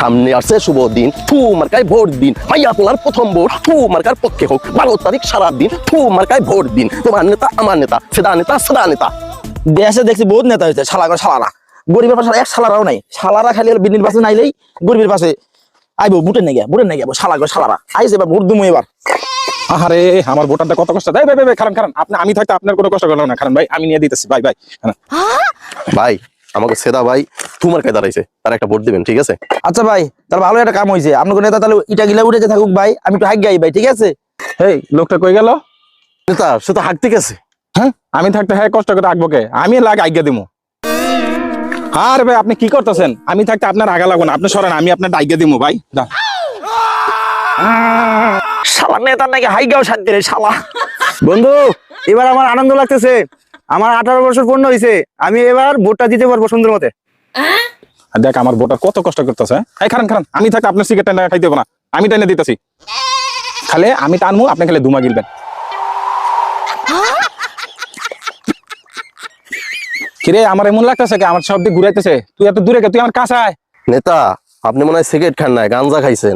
সামনে আসছে শুভ দিন, থু মার্কায় ভোট দিন, ভাই আপনার প্রথম ভোট থু মার্কার পক্ষে হোক। 12 তারিখ সারা দিন থু মার্কায় ভোট দিন, তোমার নেতা আমার নেতা, সেদা নেতা সাদা নেতা। দেশে দেখছি বহুত নেতা হয়েছে, শালা করে শালারা, গরিবের পাশে এক শালারাও নাই। শালারা খালি বিনির পাশে নাইলেই গরিবের পাশে আইবো, বুটের নেই গিয়া শালা করে শালারা আইসে। এবার ভোট দিমু এবার। আরে আমার ভোটারটা কত কষ্ট দেয়। ভাই ভাই ভাই খারান খারান, আপনি আমি থাকতে আপনার কোনো কষ্ট করলাম না। খারান ভাই, আমি নিয়ে দিতেছি। ভাই ভাই ভাই আমাকে সেদা ভাই থু মার্কায় দাঁড়াইছে, তার একটা ভোট দিবেন, ঠিক আছে? আচ্ছা ভাই, তাহলে ভালো একটা কাম হয়েছে, আপনার নেতা তাহলে ইটা গিলা উঠেছে থাকুক ভাই, আমি একটু হাঁক গাই ভাই, ঠিক আছে? এই লোকটা কই গেল? নেতা সে তো হাঁকতে গেছে। হ্যাঁ, আমি থাকতে হ্যাঁ কষ্ট করে আঁকবো কে? আমি লাগে আজ্ঞা দিমু। আরে ভাই আপনি কি করতেছেন? আমি থাকতে আপনার আগা লাগবো না, আপনি সরেন, আমি আপনার আজ্ঞা দিমু। ভাই দাও। শালা নেতার নাকি হাইগাও শান্তি রে শালা। বন্ধু, এবার আমার আনন্দ লাগতেছে, আমার 18 বছর পূর্ণ হয়েছে, আমি এবার ভোটটা দিতে পারবো সুন্দর মতে। দেখ আমার ভোটার কত কষ্ট করতেছে। এই খারান খারান, আমি থাকতে আপনার সিগারেট টাইনা খাইতে হবে না, আমি টাইনা দিতেছি। খালে আমি টানমু, আপনি খালি ধুমা গিলবেন। কিরে আমার এমন লাগতেছে কি আমার সব দিক ঘুরাইতেছে? তুই এত দূরে কে? তুই আমার কাছে আয়। নেতা আপনি মনে হয় সিগারেট খান নাই, গাঞ্জা খাইছেন।